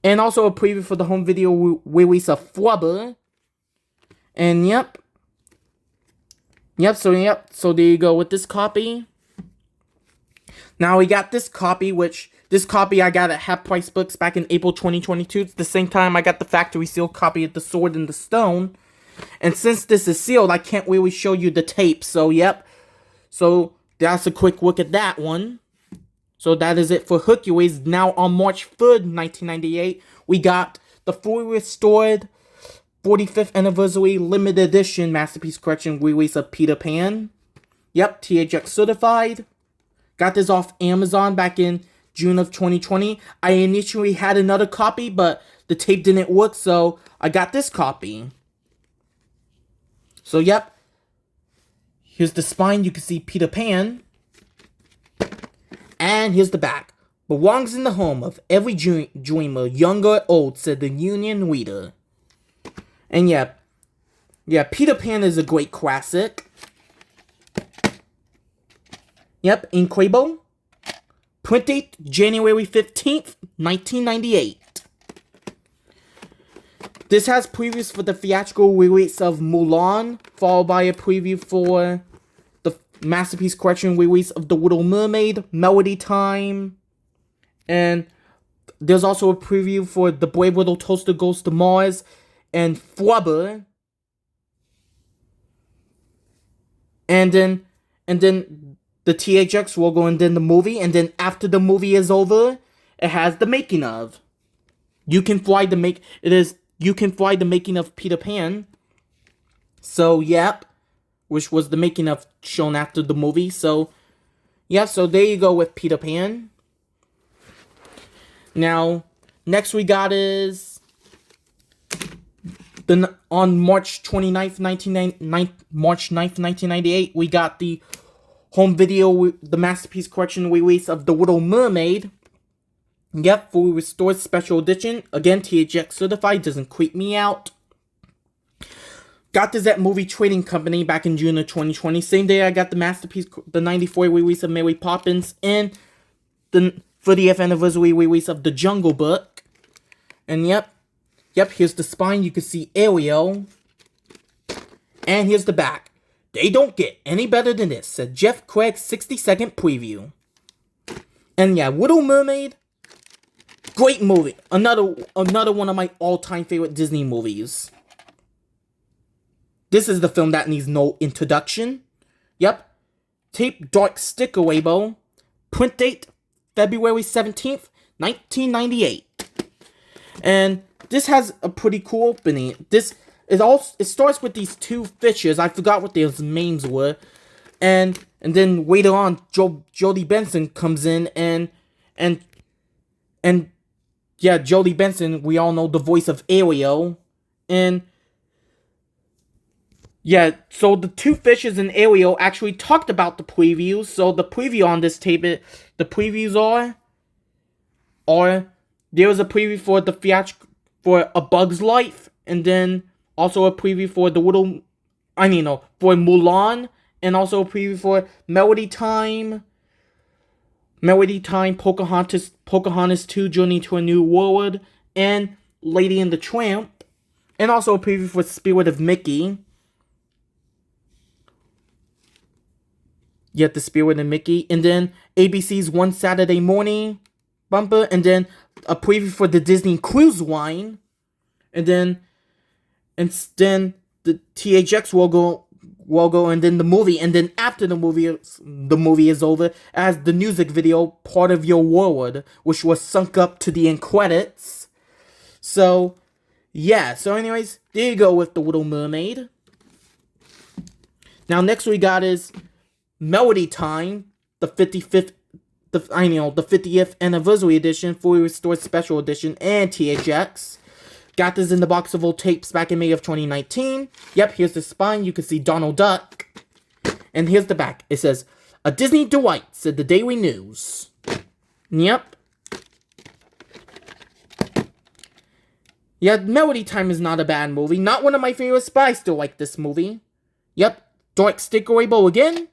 And also a preview for the home video release of Flubber. And yep, so there you go with this copy. Now we got this copy, I got at Half Price Books back in April 2022. It's the same time I got the factory sealed copy of The Sword in the Stone. And since this is sealed, I can't really show you the tape. So yep, so that's a quick look at that one. So that is it for Hercules. Now on March 3rd, 1998, we got the fully restored 45th Anniversary Limited Edition Masterpiece Collection release of Peter Pan. Yep, THX certified. Got this off Amazon back in June of 2020. I initially had another copy, but the tape didn't work, so I got this copy. So yep, here's the spine. You can see Peter Pan. And here's the back. Belongs in the home of every dreamer, young or old, said the Union Reader. And yeah, Peter Pan is a great classic. Yep, incredible. Print date, January 15th, 1998. This has previews for the theatrical release of Mulan, followed by a preview for the Masterpiece Collection release of The Little Mermaid, Melody Time, and there's also a preview for The Brave Little Toaster Goes to Mars, and Flubber. And then the THX logo, and then the movie, and then after the movie is over, it has the making of. You Can Fly the making of Peter Pan. So yep, which was the making of shown after the movie. So yeah, so there you go with Peter Pan. Now next we got is on March 29th, 1998, we got the home video, the Masterpiece Collection release of The Little Mermaid. Yep, fully restored special edition. Again, THX certified, doesn't creep me out. Got this at Movie Trading Company back in June of 2020. Same day I got the Masterpiece, the 94 release of Mary Poppins, and the 30th anniversary release of The Jungle Book. And yep, here's the spine. You can see Ariel. And here's the back. They don't get any better than this, said Jeff Craig's 60-second preview. And yeah, Little Mermaid, great movie. Another one of my all-time favorite Disney movies. This is the film that needs no introduction. Yep. Tape dark sticker label. Print date, February 17th, 1998. And this has a pretty cool opening. It starts with these two fishes. I forgot what their names were. And then later on, Jodie Benson comes in and yeah, Jodie Benson, we all know the voice of Ariel. And yeah, so the two fishes and Ariel actually talked about the previews. So the preview on this tape, the previews are there was a preview for the theatrical, for A Bug's Life, and then also a preview for for Mulan, and also a preview for Melody Time, Pocahontas 2, Journey to a New World, and Lady and the Tramp, and also a preview for Spirit of Mickey. Yet the Spirit of Mickey, and then ABC's One Saturday Morning bumper, and then a preview for the Disney Cruise Line, and then the THX logo, and then the movie, and then after the movie is over, as the music video, Part of Your World, which was sunk up to the end credits. So, yeah, so anyways, there you go with The Little Mermaid. Now, next we got is Melody Time, the 50th anniversary edition, fully restored special edition, and THX. Got this in the box of old tapes back in May of 2019. Yep, here's the spine. You can see Donald Duck. And here's the back. It says, "A Disney delight," said the Daily News. Yep. Yeah, Melody Time is not a bad movie. Not one of my favorites, but I still like this movie. Yep. Dark sticker label again.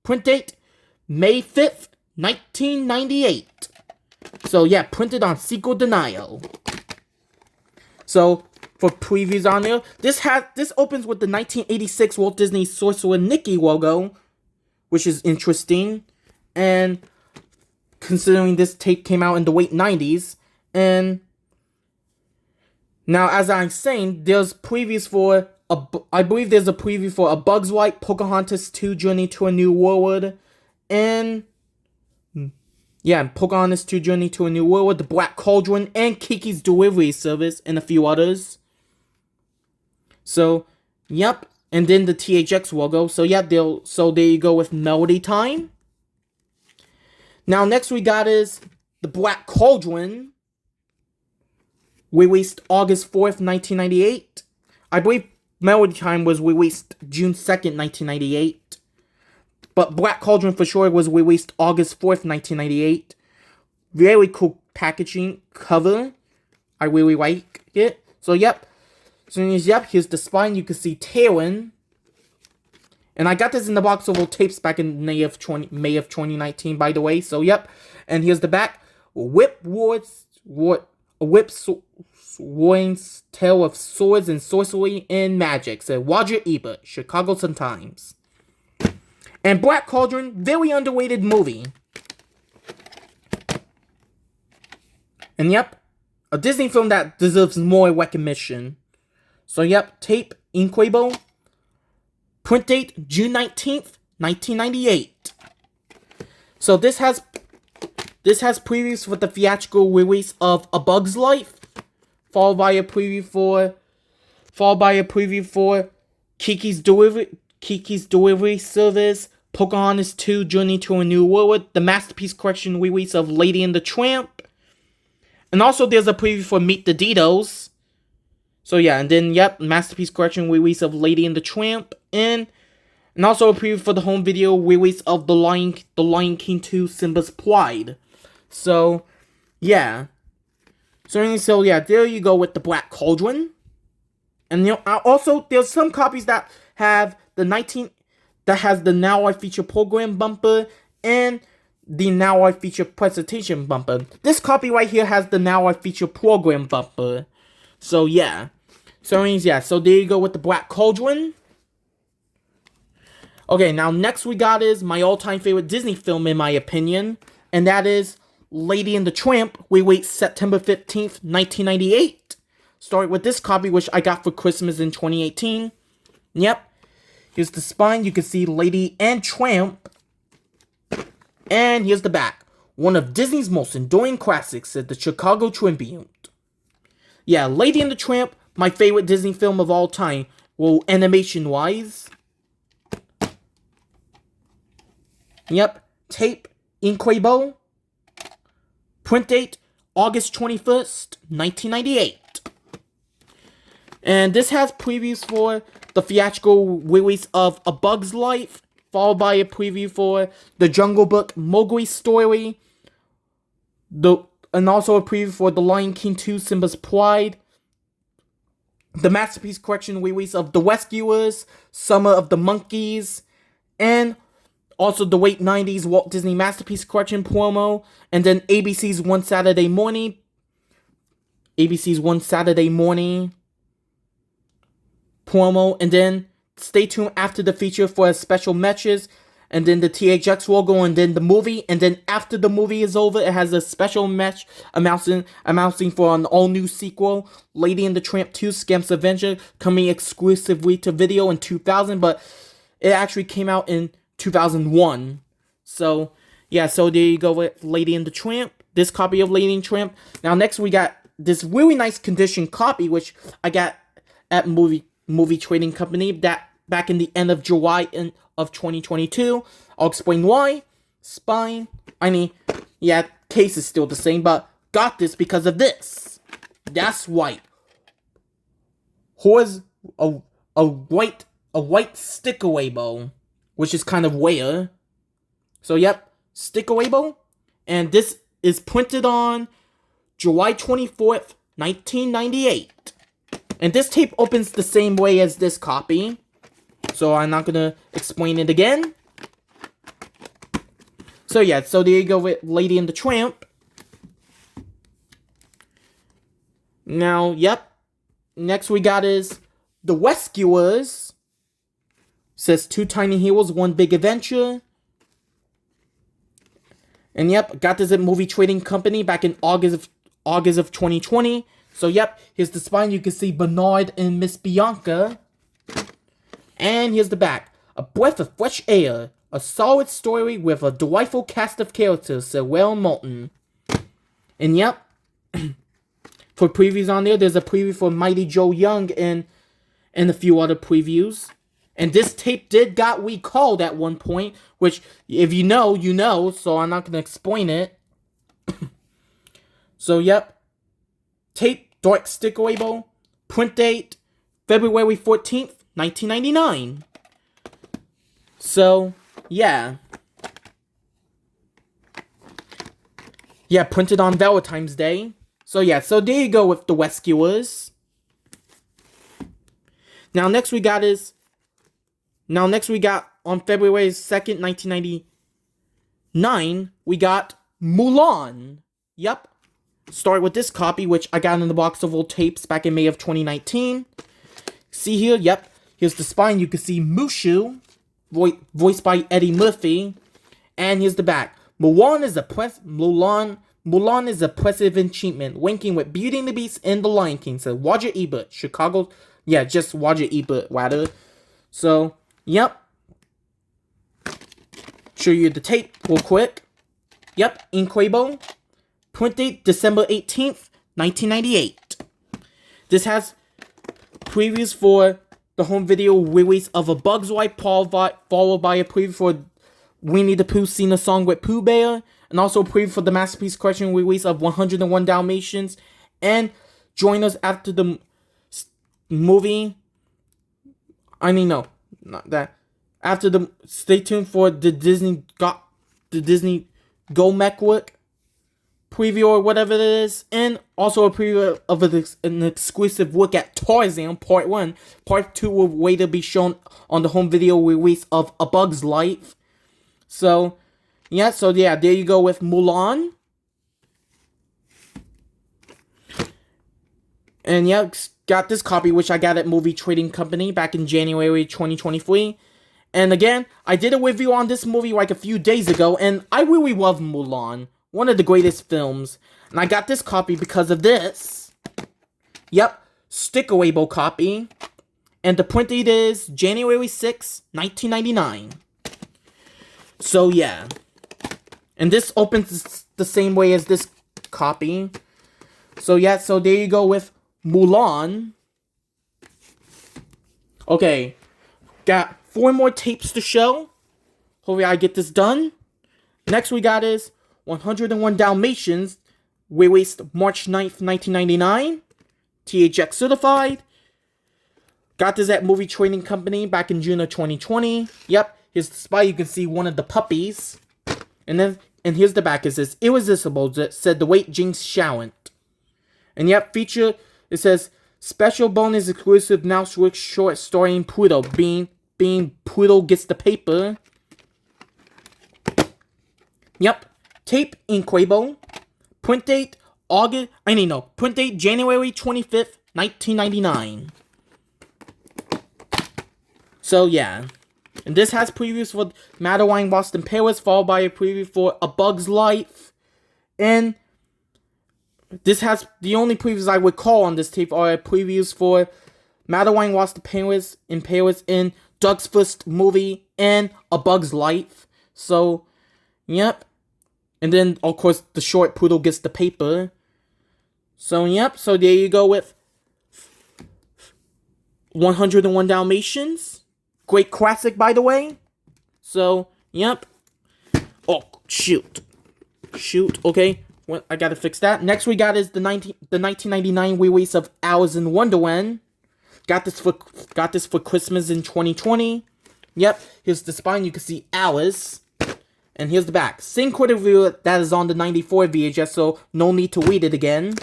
Print date, May 5th, 1998. So yeah, printed on Cinco de Mayo. So for previews on there, this opens with the 1986 Walt Disney Sorcerer Mickey logo, which is interesting. And considering this tape came out in the late 90s, and now as I'm saying, there's previews for I believe there's a preview for A Bug's Life, Pocahontas 2: Journey to a New World, and yeah, Pocahontas 2: Journey to a New World, The Black Cauldron, and Kiki's Delivery Service, and a few others. So, yep, and then the THX logo. So yeah, there you go with Melody Time. Now next we got is The Black Cauldron, released August 4th, 1998. I believe Melody Time was released June 2nd, 1998. But Black Cauldron for sure was released August 4th, 1998. Very cool packaging, cover. I really like it. So yep. Here's the spine. You can see Talon. And I got this in the box of old tapes back in May of 2019, by the way. So yep. And here's the back. Whip's Tale of Swords and Sorcery and Magic, said Roger Ebert, Chicago Sun-Times. And Black Cauldron, very underrated movie. And yep, a Disney film that deserves more recognition. So yep, tape, Inkwebo. Print date, June 19th, 1998. So this has previews for the theatrical release of A Bug's Life, followed by a preview for Kiki's Delivery Service, Pocahontas 2: Journey to a New World, the Masterpiece Collection release of Lady and the Tramp, and also there's a preview for Meet the Didos. So yeah, and then yep, Masterpiece Collection release of Lady and the Tramp, and also a preview for the home video release of The Lion King 2: Simba's Pride. So yeah. So yeah, there you go with The Black Cauldron. And also there's some copies that have the Now I Feature program bumper and the Now I Feature presentation bumper. This copy right here has the Now I Feature program bumper. So yeah. So there you go with The Black Cauldron. Okay, now next we got is my all-time favorite Disney film in my opinion, and that is Lady and the Tramp, released September 15th, 1998. Start with this copy, which I got for Christmas in 2018. Yep. Here's the spine. You can see Lady and Tramp. And here's the back. One of Disney's most enduring classics, said the Chicago Tribune. Yeah, Lady and the Tramp, my favorite Disney film of all time. Well, animation-wise. Yep. Tape, Inkwebo. Print date, August 21st, 1998. And this has previews for the theatrical release of A Bug's Life, followed by a preview for The Jungle Book Mowgli Story, and also a preview for The Lion King 2: Simba's Pride, the Masterpiece Collection release of The Rescuers, Summer of the Monkeys, and also the late 90s Walt Disney Masterpiece Collection promo, and then ABC's One Saturday Morning promo, and then stay tuned after the feature for a special matches, and then the THX logo, and then the movie, and then after the movie is over, it has a special match announcing for an all-new sequel, Lady and the Tramp 2: Scamp's Adventure, coming exclusively to video in 2000, but it actually came out in 2001. So yeah, so there you go with Lady and the Tramp, this copy of Lady and the Tramp. Now next we got this really nice condition copy, which I got at movie trading company that back in the end of July of 2022. I'll explain why. Spine, case is still the same, but got this because of this. That's white. Here's a white stick-away bow, which is kind of rare. So yep, stick-away bow. And this is printed on July 24th, 1998. And this tape opens the same way as this copy, so I'm not gonna explain it again. So yeah, so there you go with Lady and the Tramp. Now, yep. Next we got is The Rescuers. Says 2 tiny heroes, 1 big adventure. And yep, got this at Movie Trading Company back in August of 2020. So yep, here's the spine. You can see Bernard and Miss Bianca. And here's the back. A breath of fresh air. A solid story with a delightful cast of characters, said Will Moulton. And yep, for previews on there, there's a preview for Mighty Joe Young and a few other previews. And this tape did got recalled at one point, which, if you know, you know, so I'm not going to explain it. So, yep. Tape, dark sticker label, print date, February 14th, 1999. So, yeah. Yeah, printed on Valentine's Day. So, yeah, so there you go with The Rescuers. Now, next we got on February 2nd, 1999, we got Mulan. Yep. Start with this copy, which I got in the box of old tapes back in May of 2019. See here? Yep. Here's the spine. You can see Mushu, voiced by Eddie Murphy. And here's the back. Mulan is a impressive achievement, linking with Beauty and the Beast and The Lion King, said Roger Ebert, Chicago. Yeah, just Roger Ebert, rather. So, yep. Show you the tape real quick. Yep, Inkwebo. Print date December 18th, 1998. This has previews for the home video release of A Bug's Life, followed by a preview for Winnie the Pooh Sing a Song with Pooh Bear, and also a preview for the Masterpiece Collection release of 101 Dalmatians. And join us after the movie. I mean, no, not that. After the, stay tuned for the Disney Go Network preview or whatever it is, and also a preview of an exclusive look at Tarzan Part 1. Part 2 will later be shown on the home video release of A Bug's Life. So yeah, there you go with Mulan. And yeah, got this copy, which I got at Movie Trading Company back in January 2023. And again, I did a review on this movie like a few days ago, and I really love Mulan. One of the greatest films. And I got this copy because of this. Yep, sticker label copy. And the print date is January 6, 1999. So yeah. And this opens the same way as this copy. So yeah, so there you go with Mulan. Okay, got 4 more tapes to show. Hopefully I get this done. Next we got is 101 Dalmatians, released March 9th, 1999. THX certified. Got this at Movie Trading Company back in June of 2020. Yep, here's the spy. You can see one of the puppies. And here's the back. It says, Irresistible, said the wait Jinx Shallent. And yep, feature, it says, special bonus exclusive now switch short story in Pluto. Being Pluto gets the paper. Yep. Tape Inkwebo. Print date print date January 25th, 1999. So yeah. And this has previews for Madeline Lost in Paris, followed by a preview for A Bug's Life. And this has the only previews I would call on this tape are previews for Madeline Lost in Paris, and Doug's first movie, and A Bug's Life. So, yep. And then, of course, the short Poodle gets the paper. So, yep. So, there you go with 101 Dalmatians. Great classic, by the way. So, yep. Oh, shoot. Okay. Well, I gotta fix that. Next we got is the 1999 release of Alice in Wonderland. Got this for Christmas in 2020. Yep. Here's the spine. You can see Alice. And here's the back. Same critic review that is on the 94 VHS, so no need to read it again.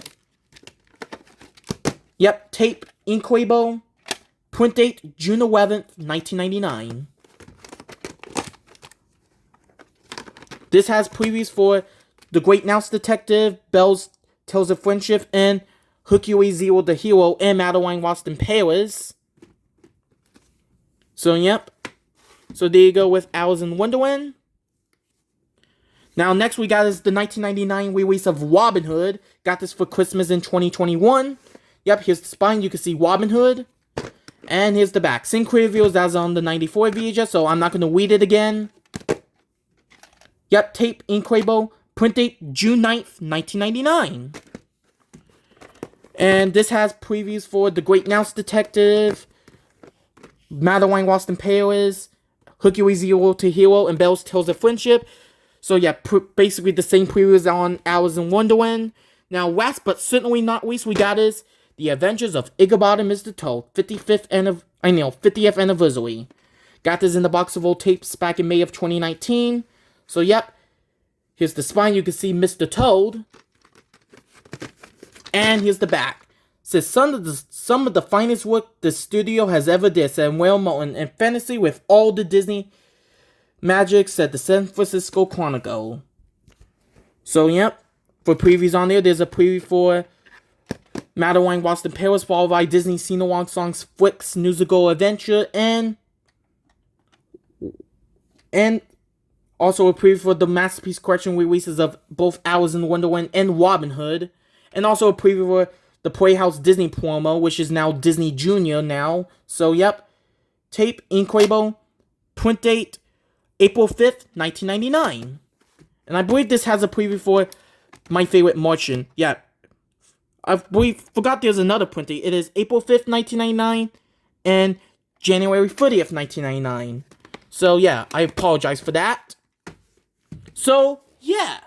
Yep, tape, Inkwebo. Print date, June 11th, 1999. This has previews for The Great Mouse Detective, Belle's Tales of Friendship, and Hercules the Hero, and Madeline Lost in Paris. So, yep. So, there you go with Alice in Wonderland. Now, next we got is the 1999 release of Robin Hood. Got this for Christmas in 2021. Yep, here's the spine. You can see Robin Hood. And here's the back. Same creative views as on the 94 VHS, so I'm not going to read it again. Yep, tape, Incredible. Print date, June 9th, 1999. And this has previews for The Great Mouse Detective, Madeline Lost in Paris, Hercules to Hero, and Belle's Tales of Friendship. So yeah, basically the same previews on Alice in Wonderland. Now, last but certainly not least, we got is The Adventures of Ichabod and Mr. Toad, 50th anniversary. Got this in the box of old tapes back in May of 2019. So yep, here's the spine. You can see Mr. Toad. And here's the back. Says some of the finest work the studio has ever did, said Will Moulton, and fantasy with all the Disney magic, said the San Francisco Chronicle. So yep, for previews on there's a preview for Madeline Lost in Paris, followed by Disney Sing-Along Songs, Flicks, Musical Adventure, and also a preview for the Masterpiece Collection releases of both Alice in Wonderland and Robin Hood. And also a preview for the Playhouse Disney promo, which is now Disney Junior now. So, yep. Tape, Incredible. Print date, April 5th, 1999. And I believe this has a preview for My Favorite Martian. Yeah. I forgot there's another print date. It is April 5th, 1999 and January 30th, 1999. So, yeah. I apologize for that. So, yeah.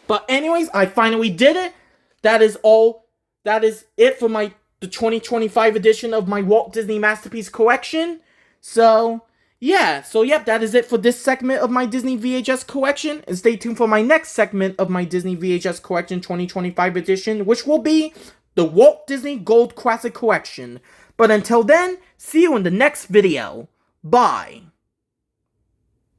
But anyways, I finally did it. That is all. That is it for the 2025 edition of my Walt Disney Masterpiece Collection. So, yeah. So, yep, that is it for this segment of my Disney VHS Collection. And stay tuned for my next segment of my Disney VHS Collection 2025 edition, which will be the Walt Disney Gold Classic Collection. But until then, see you in the next video. Bye.